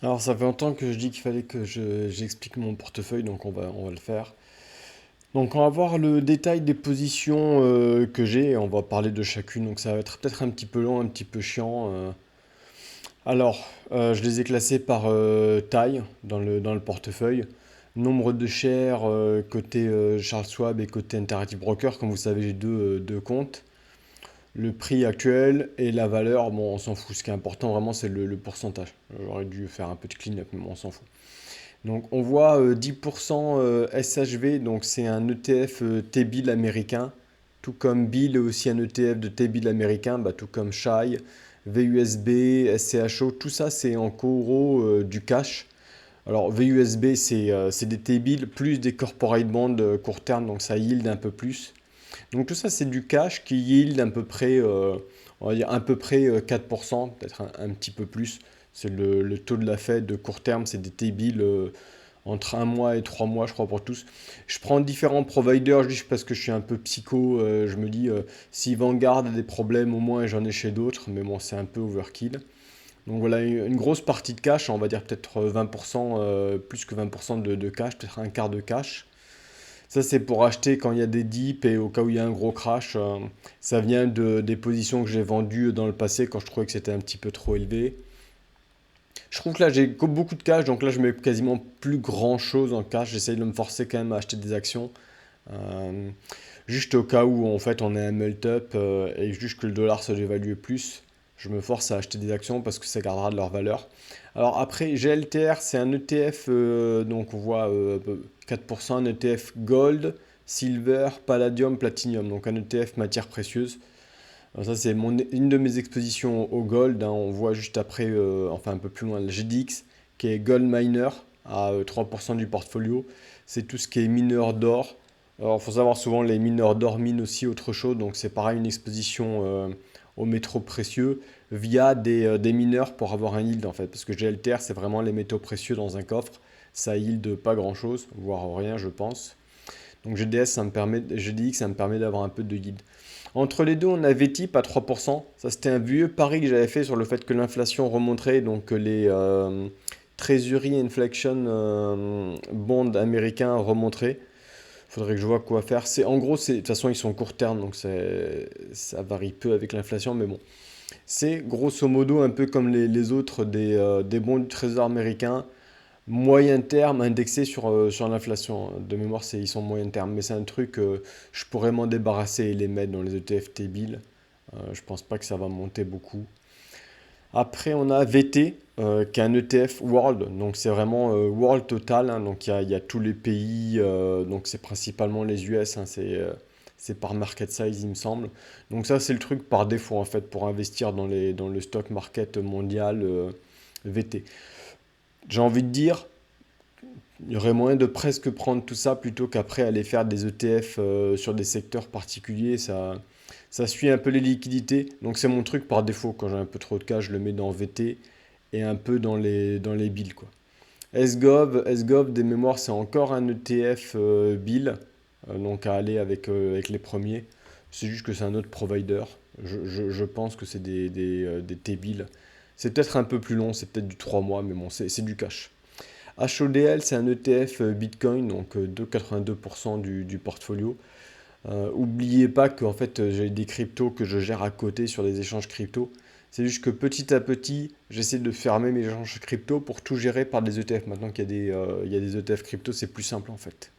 Alors ça fait longtemps que je dis qu'il fallait que j'explique mon portefeuille, donc on va le faire. Donc on va voir le détail des positions que j'ai, et on va parler de chacune, donc ça va être peut-être un petit peu long, un petit peu chiant. Je les ai classés par taille dans le portefeuille. Nombre de shares côté Charles Schwab et côté Interactive Broker, comme vous savez j'ai deux comptes. Le prix actuel et la valeur, bon on s'en fout, ce qui est important vraiment c'est le pourcentage. J'aurais dû faire un petit clean-up, mais bon, on s'en fout. Donc on voit 10% SHV, donc c'est un ETF T-bill américain, tout comme Bill est aussi un ETF de T-bill américain, bah, tout comme SHAI, VUSB, SCHO, tout ça c'est en gros du cash. Alors VUSB c'est des T-bill plus des corporate bonds court terme, donc ça yield un peu plus. Donc tout ça c'est du cash qui yield à peu près, on va dire à peu près 4%, peut-être un petit peu plus. C'est le taux de la Fed de court terme, c'est des T-bills entre un mois et 3 mois, je crois, pour tous. Je prends différents providers juste parce que je suis un peu psycho. Je me dis, si Vanguard a des problèmes, au moins j'en ai chez d'autres. Mais bon, c'est un peu overkill. Donc voilà, une grosse partie de cash, on va dire peut-être 20%, plus que 20% de cash, peut-être un quart de cash. Ça, c'est pour acheter quand il y a des dips et au cas où il y a un gros crash. Ça vient des positions que j'ai vendues dans le passé quand je trouvais que c'était un petit peu trop élevé. Je trouve que là, j'ai beaucoup de cash, donc là, je mets quasiment plus grand-chose en cash. J'essaye de me forcer quand même à acheter des actions. euh, Juste au cas où, en fait, on est un melt-up et juste que le dollar se dévalue plus. Je me force à acheter des actions parce que ça gardera de leur valeur. Alors après, GLTR, c'est un ETF, donc on voit 4%, un ETF Gold, Silver, Palladium, Platinum, donc un ETF matières précieuses. Alors ça, c'est une de mes expositions au gold, hein. On voit juste après, enfin un peu plus loin, le GDX, qui est Gold Miner, à 3% du portfolio. C'est tout ce qui est mineur d'or. Alors, il faut savoir, souvent, les mineurs d'or minent aussi autre chose. Donc, c'est pareil, une exposition aux métaux précieux via des mineurs pour avoir un yield, en fait. Parce que GLTR, c'est vraiment les métaux précieux dans un coffre. Ça yield pas grand-chose, voire rien, je pense. Donc GDS, ça me permet, GDX, ça me permet d'avoir un peu de yield. Entre les deux, on a VTIP à 3%. Ça, c'était un vieux pari que j'avais fait sur le fait que l'inflation remonterait, donc que les Treasury Inflation bonds américains remonteraient. Faudrait que je vois quoi faire. En gros, de toute façon, ils sont court terme, donc ça varie peu avec l'inflation, mais bon. C'est grosso modo un peu comme les autres des bons du trésor américain. Moyen terme indexé sur l'inflation. De mémoire, ils sont moyen terme. Mais c'est un truc, je pourrais m'en débarrasser et les mettre dans les ETF T-bill. Je pense pas que ça va monter beaucoup. Après, on a VT, qui est un ETF World. Donc, c'est vraiment World Total, hein. Donc, il y a tous les pays. Donc, c'est principalement les US, hein. C'est par market size, il me semble. Donc, ça, c'est le truc par défaut, en fait, pour investir dans le stock market mondial VT. J'ai envie de dire, il y aurait moyen de presque prendre tout ça plutôt qu'après aller faire des ETF sur des secteurs particuliers. Ça suit un peu les liquidités. Donc c'est mon truc par défaut. Quand j'ai un peu trop de cash, je le mets dans VT et un peu dans les bills, quoi. SGOV, des mémoires, c'est encore un ETF bill. Donc à aller avec les premiers. C'est juste que c'est un autre provider. Je pense que c'est des T-bills. C'est peut-être un peu plus long, c'est peut-être du 3 mois, mais bon, c'est du cash. HODL, c'est un ETF Bitcoin, donc 2,82% du portfolio. Oubliez pas qu'en fait, j'ai des cryptos que je gère à côté sur des échanges crypto. C'est juste que petit à petit, j'essaie de fermer mes échanges crypto pour tout gérer par des ETF. Maintenant qu'il y a des ETF crypto, c'est plus simple en fait.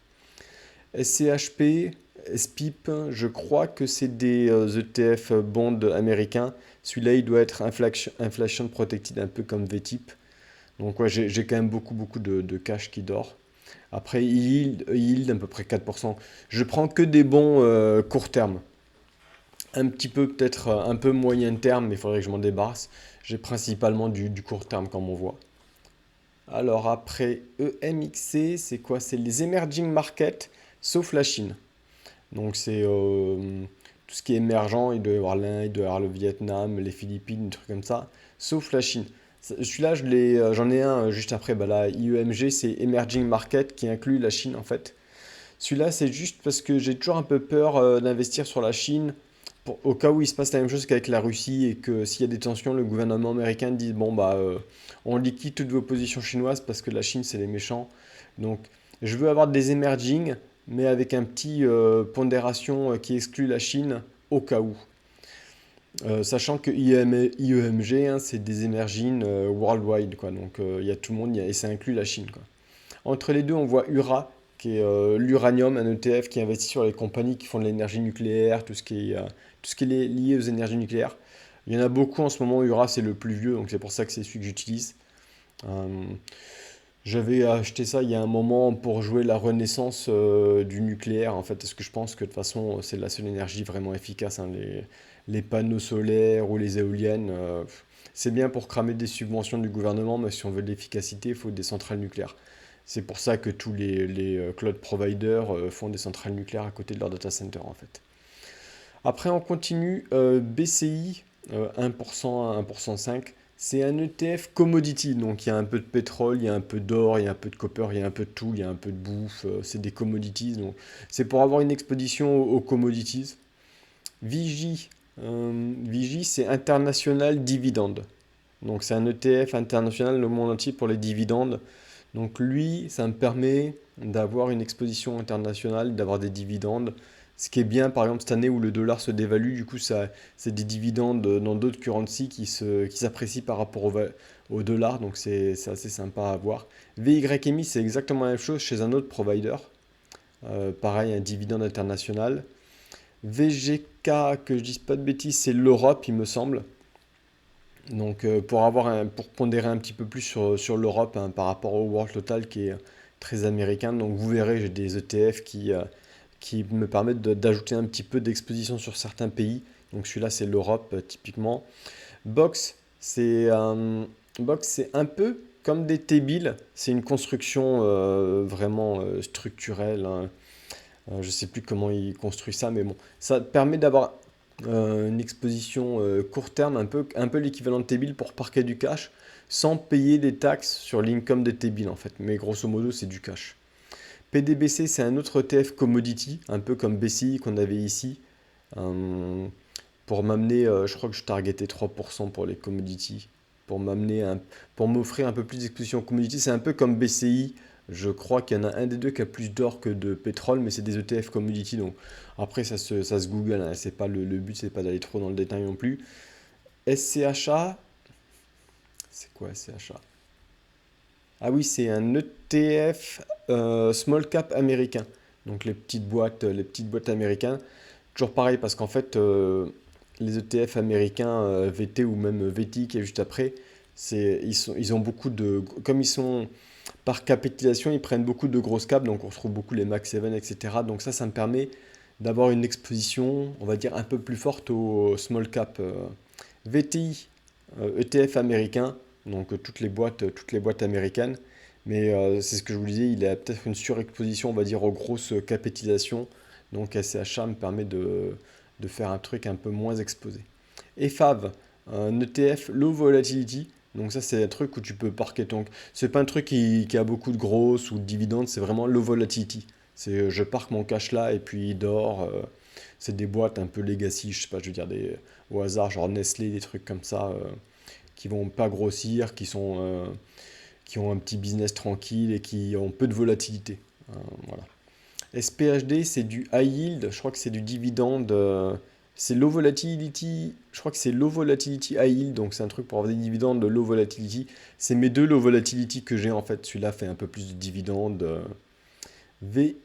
SCHP, SPIP, je crois que c'est des ETF bond américains. Celui-là, il doit être inflation protected, un peu comme VTIP. Donc ouais, j'ai quand même beaucoup, beaucoup de cash qui dort. Après, il yield à peu près 4%. Je prends que des bons court terme. Un petit peu, peut-être un peu moyen terme, mais il faudrait que je m'en débarrasse. J'ai principalement du court terme, comme on voit. Alors après, EMXC, c'est quoi? C'est les emerging markets, sauf la Chine. Donc c'est tout ce qui est émergent. Il doit y avoir l'Inde, il doit y avoir le Vietnam, les Philippines, des trucs comme ça. Sauf la Chine. Celui-là, j'en ai un juste après. Bah, là, IEMG, c'est Emerging Market qui inclut la Chine en fait. Celui-là, c'est juste parce que j'ai toujours un peu peur d'investir sur la Chine. Au cas où il se passe la même chose qu'avec la Russie et que s'il y a des tensions, le gouvernement américain dit bon bah on liquide toutes vos positions chinoises parce que la Chine c'est les méchants. Donc je veux avoir des emerging, mais avec un petit pondération qui exclut la Chine au cas où. Sachant que IEMG, hein, c'est des emerging worldwide, quoi. Donc il y a tout le monde et ça inclut la Chine, quoi. Entre les deux, on voit URA, qui est l'uranium, un ETF qui investit sur les compagnies qui font de l'énergie nucléaire, tout ce qui est lié aux énergies nucléaires. Il y en a beaucoup en ce moment. URA, c'est le plus vieux, donc c'est pour ça que c'est celui que j'utilise. Euh, J'avais acheté ça il y a un moment pour jouer la renaissance du nucléaire, en fait, parce que je pense que de toute façon, c'est la seule énergie vraiment efficace, hein, les panneaux solaires ou les éoliennes. C'est bien pour cramer des subventions du gouvernement, mais si on veut de l'efficacité, il faut des centrales nucléaires. C'est pour ça que tous les cloud providers font des centrales nucléaires à côté de leur data center, en fait. Après, on continue. BCI, 1% à 1,5%. C'est un ETF commodity. Donc, il y a un peu de pétrole, il y a un peu d'or, il y a un peu de copper, il y a un peu de tout, il y a un peu de bouffe. C'est des commodities. Donc, c'est pour avoir une exposition aux commodities. Vigie, Vigie, c'est International Dividende. Donc, c'est un ETF international le monde entier pour les dividendes. Donc, lui, ça me permet d'avoir une exposition internationale, d'avoir des dividendes. Ce qui est bien, par exemple, cette année où le dollar se dévalue, du coup, ça, c'est des dividendes dans d'autres currencies qui s'apprécient par rapport au dollar. Donc, c'est assez sympa à voir. VYMI, c'est exactement la même chose chez un autre provider. Pareil, un dividende international. VGK, que je dise pas de bêtises, c'est l'Europe, il me semble. Donc pour pondérer un petit peu plus sur l'Europe, hein, par rapport au World Total qui est très américain. Donc vous verrez, j'ai des ETF qui me permettent d'ajouter un petit peu d'exposition sur certains pays. Donc celui-là c'est l'Europe typiquement. Box, c'est Box, c'est un peu comme des T-bills. C'est une construction vraiment structurelle, hein. Je ne sais plus comment il construit ça, mais bon, ça permet d'avoir une exposition court terme, un peu l'équivalent de T-bill pour parquer du cash, sans payer des taxes sur l'income des T-bills en fait. Mais grosso modo, c'est du cash. PDBC, c'est un autre ETF commodity, un peu comme BCI qu'on avait ici. Euh, pour m'amener, je crois que je targetais 3% pour les commodities. Pour m'offrir un peu plus d'exposition aux commodities. C'est un peu comme BCI. Je crois qu'il y en a un des deux qui a plus d'or que de pétrole, mais c'est des ETF commodity. Donc après, ça se google, hein. C'est pas le but, c'est pas d'aller trop dans le détail non plus. SCHA, c'est quoi SCHA? Ah oui, c'est un ETF small cap américain. Donc les petites boîtes américaines. Toujours pareil, parce qu'en fait, les ETF américains, VT ou même VT qui est juste après, ils ont beaucoup de. Comme ils sont par capitalisation, ils prennent beaucoup de grosses caps, donc on retrouve beaucoup les Max 7, etc. Donc ça me permet d'avoir une exposition, on va dire, un peu plus forte au small cap. VTI, ETF américain, donc toutes les boîtes américaines. Mais c'est ce que je vous disais, il a peut-être une surexposition, on va dire, aux grosses capitalisations. Donc SCHA me permet de faire un truc un peu moins exposé. Et FAV, un ETF low volatility. Donc ça c'est un truc où tu peux parquer ton. C'est pas un truc qui a beaucoup de grosses ou de dividendes, c'est vraiment low volatility. C'est je parque mon cash là et puis il dort. C'est des boîtes un peu legacy, je sais pas, je veux dire au hasard, genre Nestlé, des trucs comme ça, qui vont pas grossir, qui ont un petit business tranquille et qui ont peu de volatilité. Voilà. SPHD, c'est du high yield, je crois que c'est du dividende. C'est low volatility, je crois que c'est low volatility high yield, donc c'est un truc pour avoir des dividendes de low volatility. C'est mes deux low volatility que j'ai en fait. Celui-là fait un peu plus de dividendes. V,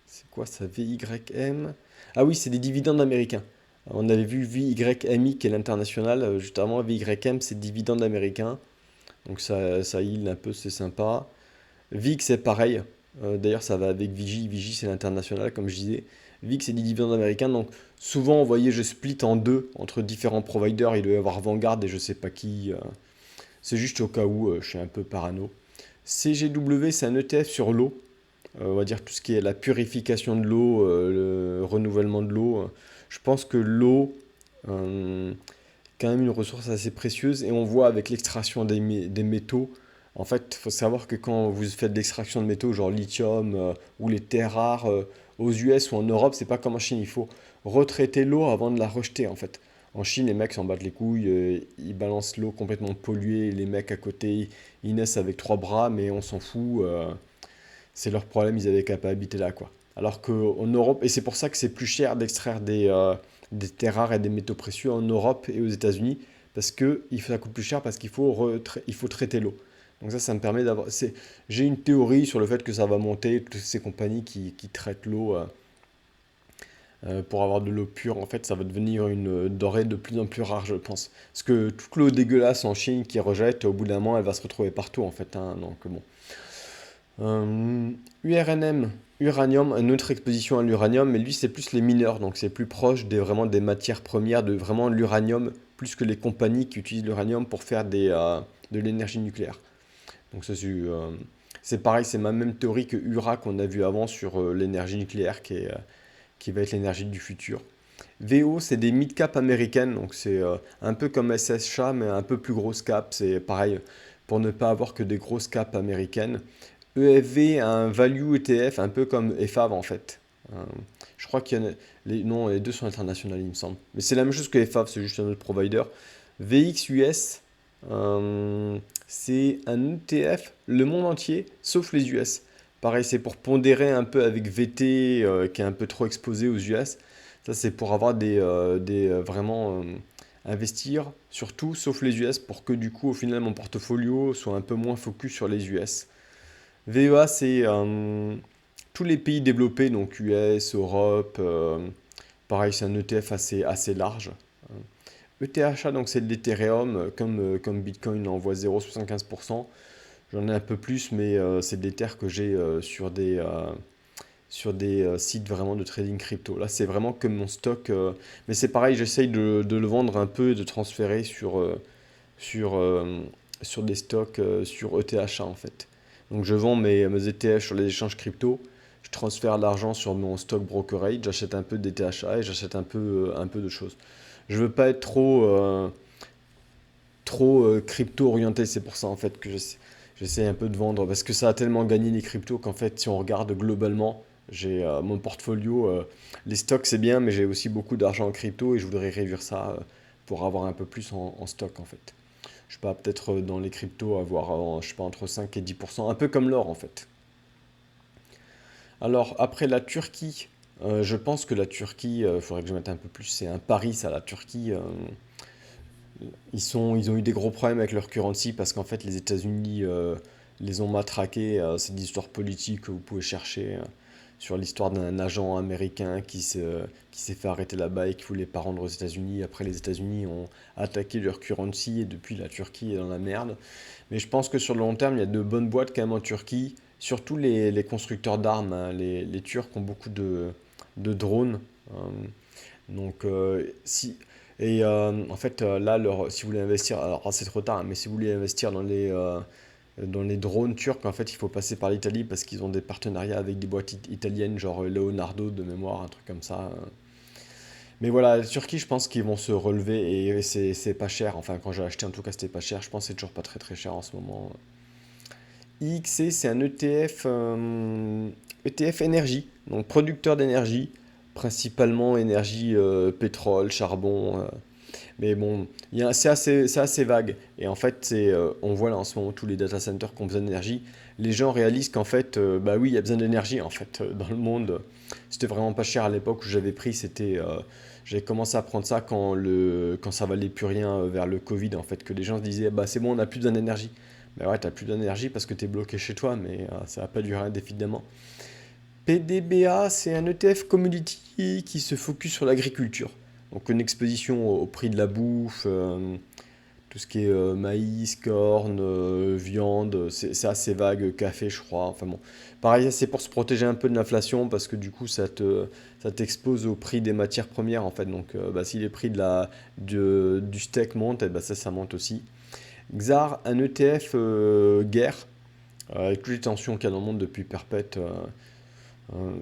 c'est quoi ça? VYM? Ah oui, c'est des dividendes américains. On avait vu VYMI qui est l'international. Juste avant, VYM, c'est dividendes américains. Donc ça yield un peu, c'est sympa. VIX, c'est pareil. D'ailleurs, ça va avec Vigie. Vigie, c'est l'international, comme je disais. VIX, c'est des dividendes américains. Donc, souvent, vous voyez, je split en deux entre différents providers. Il doit y avoir Vanguard et je sais pas qui. C'est juste au cas où je suis un peu parano. CGW, c'est un ETF sur l'eau. On va dire tout ce qui est la purification de l'eau, le renouvellement de l'eau. Je pense que l'eau, euh, quand même une ressource assez précieuse et on voit avec l'extraction des métaux. En fait, il faut savoir que quand vous faites de l'extraction de métaux, genre lithium ou les terres rares, aux US ou en Europe, c'est pas comme en Chine. Il faut retraiter l'eau avant de la rejeter, en fait. En Chine, les mecs s'en battent les couilles, ils balancent l'eau complètement polluée, les mecs à côté, ils naissent avec trois bras, mais on s'en fout. C'est leur problème, ils avaient qu'à pas habiter là, quoi. Alors qu'en Europe, et c'est pour ça que c'est plus cher d'extraire des terres rares et des métaux précieux en Europe et aux États-Unis, parce que ça coûte plus cher parce il faut traiter l'eau. Donc ça me permet d'avoir. J'ai une théorie sur le fait que ça va monter, toutes ces compagnies qui traitent l'eau pour avoir de l'eau pure. En fait, ça va devenir une denrée de plus en plus rare, je pense. Parce que toute l'eau dégueulasse en Chine qui rejette, au bout d'un moment, elle va se retrouver partout, en fait, hein. Donc bon. URNM, uranium, une autre exposition à l'uranium, mais lui c'est plus les mineurs, donc c'est plus proche vraiment des matières premières, de vraiment l'uranium, plus que les compagnies qui utilisent l'uranium pour faire de l'énergie nucléaire. Donc ça c'est pareil, c'est ma même théorie que URA qu'on a vu avant sur l'énergie nucléaire qui va être l'énergie du futur. VO, c'est des mid-cap américaines, donc c'est un peu comme SSH, mais un peu plus grosse cap. C'est pareil, pour ne pas avoir que des grosses caps américaines. EFV a un value ETF, un peu comme FAV en fait. Euh, je crois qu'il y en a. Non, les deux sont internationaux, il me semble. Mais c'est la même chose que FAV, c'est juste un autre provider. VXUS, c'est un ETF, le monde entier, sauf les US. Pareil, c'est pour pondérer un peu avec VT qui est un peu trop exposé aux US. Ça, c'est pour avoir vraiment investir sur tout sauf les US pour que du coup, au final, mon portfolio soit un peu moins focus sur les US. VEA, c'est tous les pays développés, donc US, Europe. Pareil, c'est un ETF assez large. ETHA, donc c'est de l'Ethereum, comme Bitcoin envoie 0,75%. J'en ai un peu plus, mais c'est des terres que j'ai sur des sites vraiment de trading crypto. Là, c'est vraiment que mon stock. Mais c'est pareil, j'essaye de le vendre un peu et de transférer sur, euh, sur des stocks sur ETHA en fait. Donc je vends mes ETF sur les échanges crypto, je transfère l'argent sur mon stock brokerage, j'achète un peu d'ETHA et j'achète un peu de choses. Je veux pas être trop crypto orienté, c'est pour ça en fait que j'essaie un peu de vendre parce que ça a tellement gagné les cryptos qu'en fait si on regarde globalement, j'ai mon portfolio, les stocks c'est bien mais j'ai aussi beaucoup d'argent en crypto et je voudrais réduire ça pour avoir un peu plus en stock en fait. Je sais pas, peut-être dans les cryptos avoir, je sais pas, entre 5 et 10%, un peu comme l'or en fait. Alors après la Turquie, je pense que la Turquie, il faudrait que je mette un peu plus, c'est un pari ça, la Turquie. Ils ont eu des gros problèmes avec leur currency parce qu'en fait les États-Unis les ont matraqués. C'est des histoires politiques que vous pouvez chercher sur l'histoire d'un agent américain qui s'est fait arrêter là-bas et qui voulait pas rendre aux États-Unis. Après les États-Unis ont attaqué leur currency et depuis la Turquie est dans la merde. Mais je pense que sur le long terme il y a de bonnes boîtes quand même en Turquie, surtout les constructeurs d'armes, hein. Les Turcs ont beaucoup de drones. Euh, donc, si. Et en fait, là, si vous voulez investir, alors c'est trop tard, hein, mais si vous voulez investir dans les drones turcs, en fait, il faut passer par l'Italie parce qu'ils ont des partenariats avec des boîtes italiennes, genre Leonardo de mémoire, un truc comme ça. Mais voilà, la Turquie, je pense qu'ils vont se relever et c'est pas cher. Enfin, quand j'ai acheté, en tout cas, c'était pas cher. Je pense que c'est toujours pas très très cher en ce moment. IXC, c'est un ETF énergie, donc producteur d'énergie, principalement énergie pétrole, charbon. Mais bon, c'est assez vague. Et en fait, on voit là en ce moment tous les data centers qui ont besoin d'énergie. Les gens réalisent qu'en fait, bah oui, il y a besoin d'énergie en fait dans le monde. C'était vraiment pas cher à l'époque où j'avais pris. J'avais commencé à prendre ça quand ça valait plus rien vers le Covid en fait, que les gens se disaient, bah c'est bon, on n'a plus besoin d'énergie. Mais ouais, t'as plus d'énergie parce que t'es bloqué chez toi, mais ça va pas durer indéfiniment. PDBA, c'est un ETF commodity qui se focus sur l'agriculture. Donc une exposition au prix de la bouffe, tout ce qui est maïs, corn, viande, c'est assez vague, café je crois. Enfin bon, pareil, c'est pour se protéger un peu de l'inflation parce que du coup ça t'expose au prix des matières premières en fait. Donc bah, si les prix du steak montent, eh ben, ça monte aussi. XAR, un ETF guerre, avec toutes les tensions qu'il y a dans le monde depuis perpète.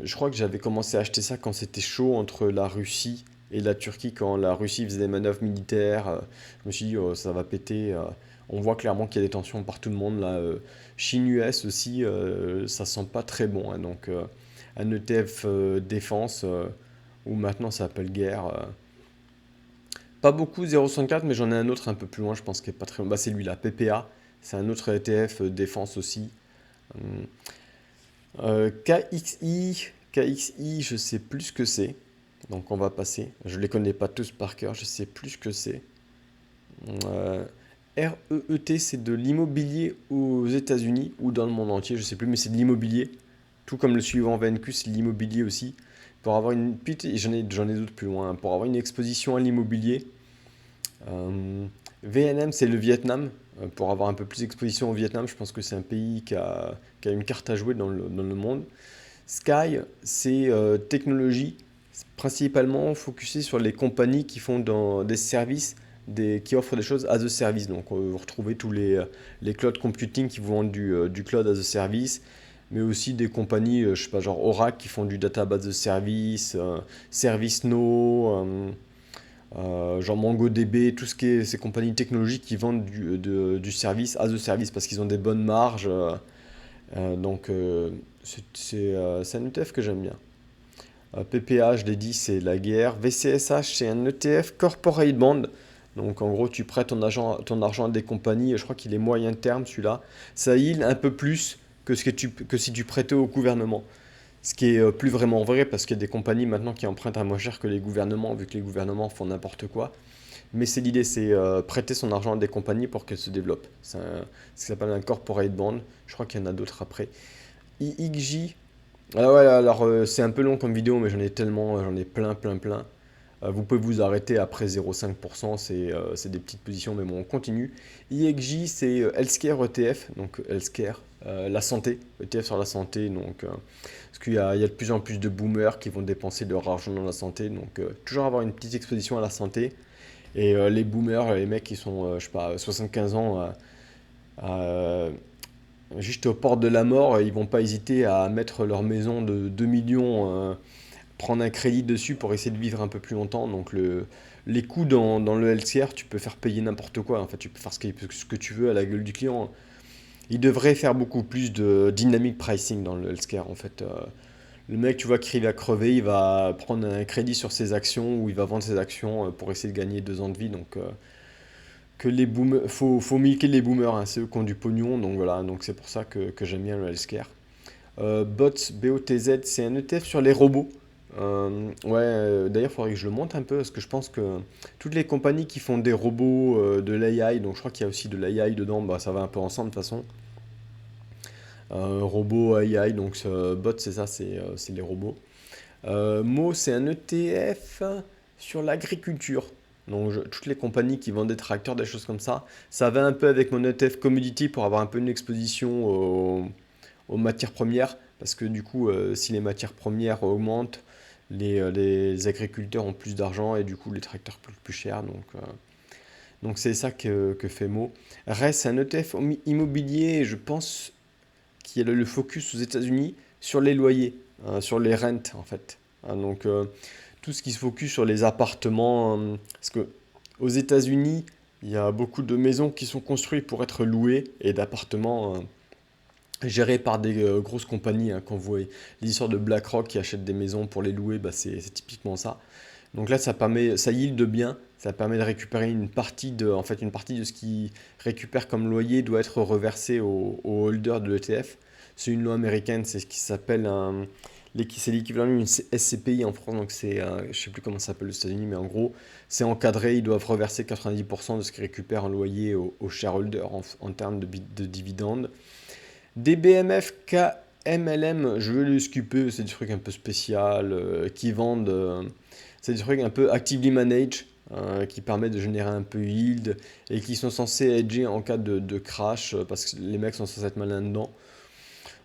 Je crois que j'avais commencé à acheter ça quand c'était chaud entre la Russie et la Turquie, quand la Russie faisait des manœuvres militaires. Je me suis dit, oh, ça va péter. On voit clairement qu'il y a des tensions par tout le monde là. Chine-US aussi, ça sent pas très bon, hein. Donc un ETF défense, ou maintenant ça s'appelle guerre. Pas beaucoup 0,64, mais j'en ai un autre un peu plus loin, je pense qu'il est pas très loin. Bah, c'est lui là, PPA. C'est un autre ETF défense aussi. Hum, KXI, je sais plus ce que c'est. Donc on va passer. Je les connais pas tous par cœur, je sais plus ce que c'est. Euh, REET, c'est de l'immobilier aux États-Unis ou dans le monde entier, je sais plus, mais c'est de l'immobilier. Tout comme le suivant VNQ, c'est de l'immobilier aussi. Pour avoir une petite, j'en ai d'autres plus loin. Pour avoir une exposition à l'immobilier, VNM, c'est le Vietnam. Pour avoir un peu plus d'exposition au Vietnam, je pense que c'est un pays qui a une carte à jouer dans le monde. Sky, c'est technologie, principalement focusé sur les compagnies qui font des services, qui offrent des choses as a service. Donc vous retrouvez tous les cloud computing qui vous vendent du cloud as a service, mais aussi des compagnies, je sais pas, genre Oracle qui font du database as a service, ServiceNow, genre MongoDB, tout ce qui est ces compagnies technologiques qui vendent du service as a service parce qu'ils ont des bonnes marges. Donc c'est un ETF que j'aime bien. PPA, je l'ai dit, c'est la guerre. VCSH, c'est un ETF corporate bond. Donc en gros, tu prêtes ton argent à des compagnies. Je crois qu'il est moyen terme celui-là. Ça yield un peu plus que si tu prêtais au gouvernement. Ce qui est plus vraiment vrai parce qu'il y a des compagnies maintenant qui empruntent à moins cher que les gouvernements, vu que les gouvernements font n'importe quoi. Mais c'est l'idée, c'est prêter son argent à des compagnies pour qu'elles se développent. C'est ce qui s'appelle un corporate bond. Je crois qu'il y en a d'autres après. IXJ, ah ouais, alors c'est un peu long comme vidéo, mais j'en ai tellement, j'en ai plein, plein, plein. Vous pouvez vous arrêter après 0,5%, c'est des petites positions, mais bon, on continue. IXJ, c'est Healthcare ETF, donc Healthcare, la santé, ETF sur la santé, donc parce qu'il y a de plus en plus de boomers qui vont dépenser de leur argent dans la santé, donc toujours avoir une petite exposition à la santé. Et les boomers, les mecs qui sont, je sais pas, 75 ans, à- juste aux portes de la mort, ils vont pas hésiter à mettre leur maison de 2 millions, prendre un crédit dessus pour essayer de vivre un peu plus longtemps. Donc les coûts dans le healthcare, tu peux faire payer n'importe quoi. En fait, tu peux faire ce que tu veux à la gueule du client. Il devrait faire beaucoup plus de dynamic pricing dans le healthcare. En fait, le mec, tu vois, qui va crever, il va prendre un crédit sur ses actions ou il va vendre ses actions pour essayer de gagner 2 ans de vie. Donc que les boomers, faut milquer les boomers, hein, c'est eux qui ont du pognon. Donc voilà, donc c'est pour ça que j'aime bien le healthcare. BOTZ, BOTZ, c'est un ETF sur les robots. Ouais, d'ailleurs, il faudrait que je le monte un peu parce que je pense que toutes les compagnies qui font des robots, de l'AI, donc je crois qu'il y a aussi de l'AI dedans, bah, ça va un peu ensemble de toute façon. Robot, AI, donc bot, c'est ça, c'est les robots. Mo, c'est un ETF sur l'agriculture. Donc toutes les compagnies qui vendent des tracteurs, des choses comme ça va un peu avec mon ETF commodity pour avoir un peu une exposition aux matières premières, parce que du coup, si les matières premières augmentent, les agriculteurs ont plus d'argent et du coup les tracteurs coûtent plus cher. Donc c'est ça que fait Mo. Reste un ETF immobilier, je pense, qui a le focus aux États-Unis sur les loyers, hein, sur les rentes en fait. Hein, donc tout ce qui se focus sur les appartements, parce que aux États-Unis, il y a beaucoup de maisons qui sont construites pour être louées et d'appartements gérés par des grosses compagnies. Hein, quand vous voyez l'histoire de BlackRock qui achète des maisons pour les louer, bah, c'est typiquement ça. Donc là, ça yield bien, ça permet de récupérer en fait, une partie de ce qui récupère comme loyer doit être reversé au holder de l'ETF. C'est une loi américaine, c'est ce qui s'appelle c'est l'équivalent d'une SCPI en France, donc je sais plus comment ça s'appelle aux États-Unis, mais en gros, c'est encadré, ils doivent reverser 90% de ce qu'ils récupèrent en loyer aux shareholders en termes de dividendes. DBMF, KMLM, je veux les skipper, c'est des trucs un peu spécial, qui vendent, c'est des trucs un peu actively managed, qui permettent de générer un peu yield et qui sont censés hedger en cas de crash, parce que les mecs sont censés être malins dedans.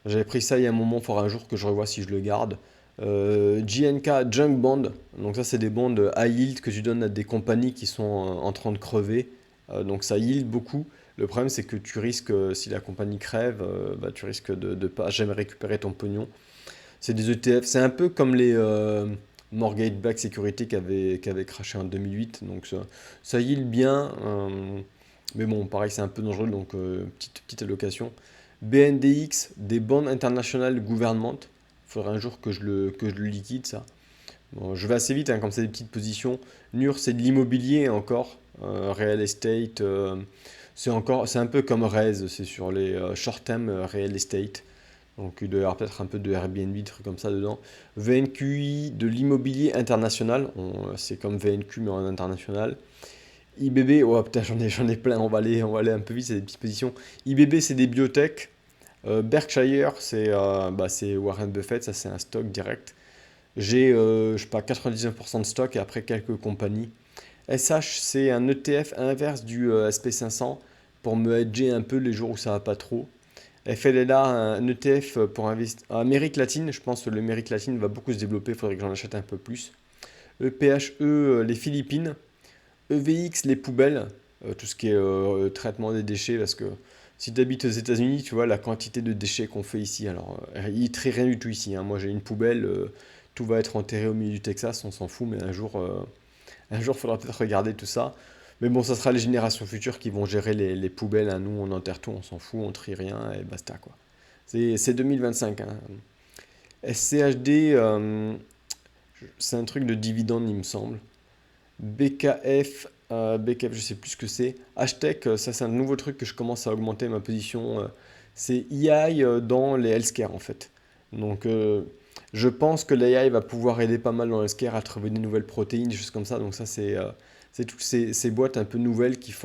J'avais pris ça il y a un moment, il faudra un jour que je revoie si je le garde. JNK Junk Bond, donc ça c'est des bonds high yield que tu donnes à des compagnies qui sont en train de crever. Donc ça yield beaucoup. Le problème c'est que tu risques, si la compagnie crève, bah, tu risques de ne pas jamais récupérer ton pognon. C'est des ETF, c'est un peu comme les mortgage-backed security qui avaient crashé en 2008. Donc ça yield bien, mais bon, pareil, c'est un peu dangereux, donc petite allocation. BNDX, des bonds international government. Faudrait un jour que je le liquide, ça. Bon, je vais assez vite, hein, comme c'est des petites positions. NUR, c'est de l'immobilier encore. Real estate, c'est un peu comme RES, c'est sur les short-term real estate. Donc il doit y avoir peut-être un peu de Airbnb, des trucs comme ça dedans. VNQI, de l'immobilier international. C'est comme VNQ, mais en international. IBB, oh putain, j'en ai plein, on va aller un peu vite, c'est des petites positions. IBB, c'est des biotech. Berkshire, c'est Warren Buffett, ça c'est un stock direct. J'ai, je sais pas, 99% de stock et après quelques compagnies. SH, c'est un ETF inverse du SP500 pour me hedger un peu les jours où ça va pas trop. FLLA, un ETF pour investir en Amérique latine. Je pense que l'Amérique latine va beaucoup se développer, il faudrait que j'en achète un peu plus. EPHE, les Philippines. EVX, les poubelles, tout ce qui est traitement des déchets, parce que si tu habites aux États-Unis, tu vois la quantité de déchets qu'on fait ici. Alors, il trie rien du tout ici, hein. Moi, j'ai une poubelle, tout va être enterré au milieu du Texas, on s'en fout, mais un jour, il faudra peut-être regarder tout ça. Mais bon, ça sera les générations futures qui vont gérer les poubelles, hein. Nous, on enterre tout, on s'en fout, on trie rien, et basta, quoi. C'est 2025, hein. SCHD, c'est un truc de dividende, il me semble. BKF, BKF, je sais plus ce que c'est. Hashtag, ça c'est un nouveau truc que je commence à augmenter ma position. C'est AI dans les healthcare en fait. Donc je pense que l'AI va pouvoir aider pas mal dans le healthcare à trouver des nouvelles protéines, des choses comme ça. Donc ça c'est toutes ces boîtes un peu nouvelles qui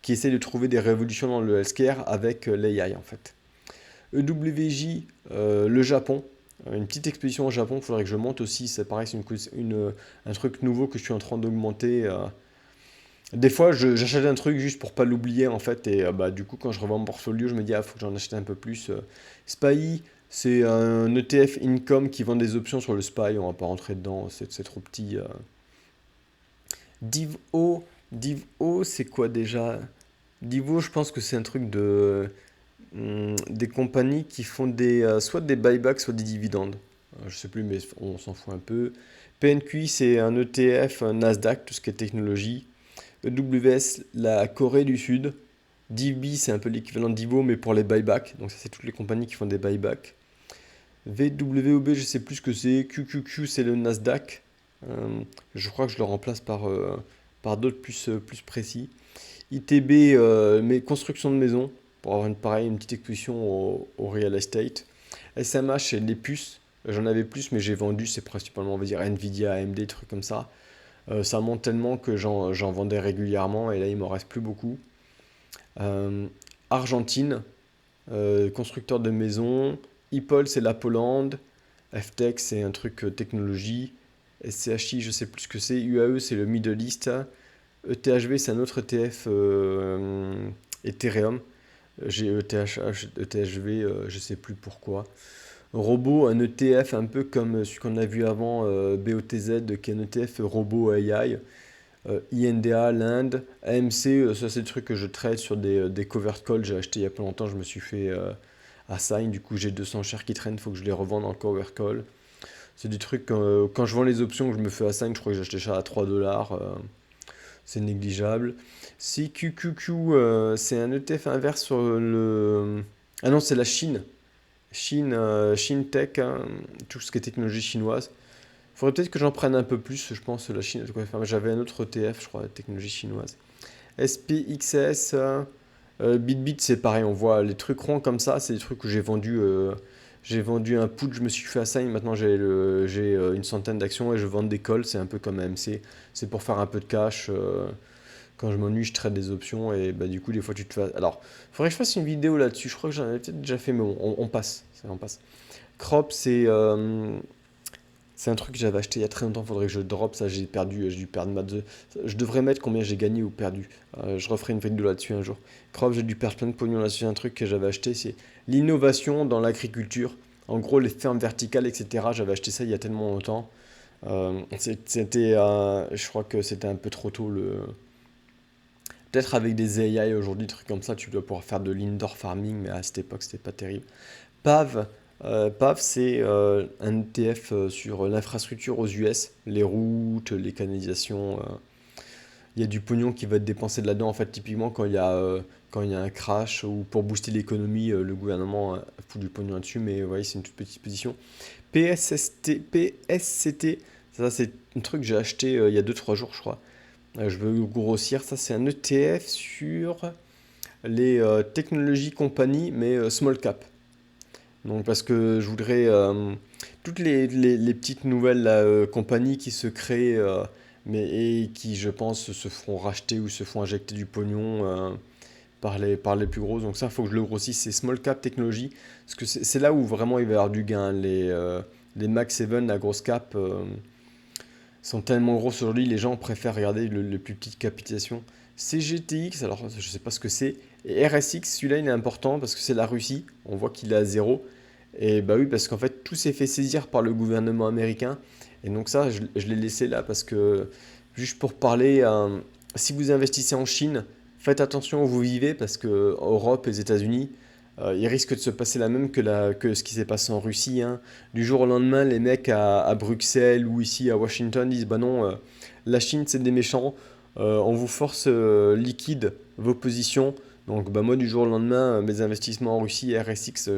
essaient de trouver des révolutions dans le healthcare avec l'AI en fait. EWJ, le Japon. Une petite exposition au Japon, il faudrait que je monte aussi. C'est pareil, c'est un truc nouveau que je suis en train d'augmenter. Des fois, j'achète un truc juste pour pas l'oublier en fait. Et bah, du coup, quand je revends mon portfolio, je me dis, ah, faut que j'en achète un peu plus. SPY, c'est un ETF income qui vend des options sur le SPY. On va pas rentrer dedans, c'est trop petit. DivO, DivO, c'est quoi déjà? DivO, je pense que c'est un truc des compagnies qui font soit des buybacks, soit des dividendes. Je sais plus, mais on s'en fout un peu. PNQI, c'est un ETF un Nasdaq, tout ce qui est technologie. EWS, la Corée du Sud. DB, c'est un peu l'équivalent d'Ivo, mais pour les buybacks. Donc ça, c'est toutes les compagnies qui font des buybacks. VWOB, je sais plus ce que c'est. QQQ, c'est le Nasdaq. Euh, je crois que je le remplace par d'autres plus précis. ITB, mes constructions de maisons, pour avoir une petite exposition au real estate. SMH, c'est les puces. J'en avais plus, mais j'ai vendu. C'est principalement, on va dire, Nvidia, AMD, trucs comme ça. Ça monte tellement que j'en vendais régulièrement et là, il m'en reste plus beaucoup. Euh, Argentine, constructeur de maisons. IPOL, c'est la Pologne. FTech, c'est un truc technologie. SCHI, je sais plus ce que c'est. UAE, c'est le Middle East. ETHV, c'est un autre ETF Ethereum. J'ai ETHH, ETHV, je sais plus pourquoi. Robot, un ETF un peu comme celui qu'on a vu avant, BOTZ, qui est un ETF Robot AI. INDA, l'Inde. AMC, ça c'est le truc que je trade sur des covered calls. J'ai acheté il y a pas longtemps, je me suis fait à Sign. Du coup, j'ai 200 shares qui traînent, il faut que je les revende en cover call. C'est des trucs, quand je vends les options que je me fais à 5, je crois que j'ai acheté ça à 3 dollars. C'est négligeable. CQQQ, c'est un ETF inverse sur le. Ah non, c'est la Chine. Chine Tech, hein, tout ce qui est technologie chinoise. Il faudrait peut-être que j'en prenne un peu plus, je pense, la Chine. J'avais un autre ETF, je crois, la technologie chinoise. SPXS, BitBit, c'est pareil, on voit les trucs ronds comme ça, c'est des trucs que j'ai vendu. J'ai vendu un put, je me suis fait à ça, et maintenant j'ai une centaine d'actions et je vends des calls, c'est un peu comme AMC. C'est pour faire un peu de cash. Quand je m'ennuie, je trade des options et bah, du coup, des fois, tu te fais. Alors, il faudrait que je fasse une vidéo là-dessus. Je crois que j'en avais peut-être déjà fait, mais bon, on passe. On passe. Crop, c'est un truc que j'avais acheté il y a très longtemps. Il faudrait que je drop ça. J'ai dû perdre je devrais mettre combien j'ai gagné ou perdu. Je referai une vidéo là-dessus un jour. Crop, j'ai dû perdre plein de pognon là-dessus. Un truc que j'avais acheté, c'est l'innovation dans l'agriculture. En gros, les fermes verticales, etc. J'avais acheté ça il y a tellement longtemps. Je crois que c'était un peu trop tôt le. Peut-être avec des AI aujourd'hui, des trucs comme ça, tu dois pouvoir faire de l'indoor farming, mais à cette époque, c'était pas terrible. PAV, PAV c'est un ETF sur l'infrastructure aux US, les routes, les canalisations. il y a du pognon qui va être dépensé de là-dedans. En fait, typiquement, quand il y a un crash ou pour booster l'économie, le gouvernement fout du pognon là-dessus. Mais vous voyez, c'est une toute petite position. PSCT, ça c'est un truc que j'ai acheté il y a 2 3 jours, je crois. Je veux grossir. Ça, c'est un ETF sur les technologies compagnies, mais small cap. Donc, parce que je voudrais toutes les petites nouvelles là, compagnies qui se créent, mais et qui, je pense, se feront racheter ou se font injecter du pognon par les plus grosses. Donc ça, il faut que je le grossisse. C'est small cap technologie, parce que c'est là où vraiment il va y avoir du gain. Les Max 7, la grosse cap, sont tellement grosses aujourd'hui, les gens préfèrent regarder le plus petite capitalisation. CGTX, alors je ne sais pas ce que c'est. Et RSX, celui-là il est important parce que c'est la Russie. On voit qu'il est à zéro. Et bah oui, parce qu'en fait tout s'est fait saisir par le gouvernement américain. Et donc ça, je l'ai laissé là parce que, juste pour parler, si vous investissez en Chine, faites attention où vous vivez parce que Europe et les États-Unis, il risque de se passer la même que ce qui s'est passé en Russie, hein. Du jour au lendemain, les mecs à Bruxelles ou ici à Washington disent bah non, la Chine c'est des méchants, on vous force liquide vos positions. Donc bah moi du jour au lendemain, mes investissements en Russie, RSX,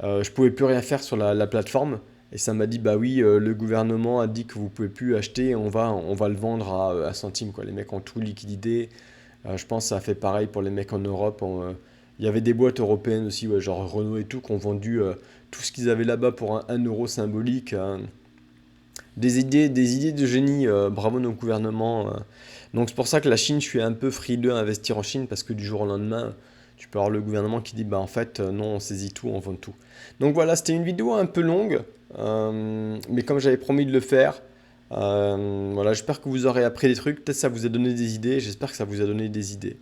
je pouvais plus rien faire sur la plateforme. Et ça m'a dit bah oui, le gouvernement a dit que vous pouvez plus acheter, on va le vendre à centime quoi. Les mecs ont tout liquidé. Je pense que ça a fait pareil pour les mecs en Europe. Il y avait des boîtes européennes aussi, ouais, genre Renault et tout, qui ont vendu tout ce qu'ils avaient là-bas pour un euro symbolique, hein. Des idées de génie, bravo nos gouvernements. Donc c'est pour ça que la Chine, je suis un peu frileux à investir en Chine, parce que du jour au lendemain, tu peux avoir le gouvernement qui dit, bah en fait, non, on saisit tout, on vend tout. Donc voilà, c'était une vidéo un peu longue, mais comme j'avais promis de le faire, voilà, j'espère que vous aurez appris des trucs, peut-être ça vous a donné des idées, j'espère que ça vous a donné des idées.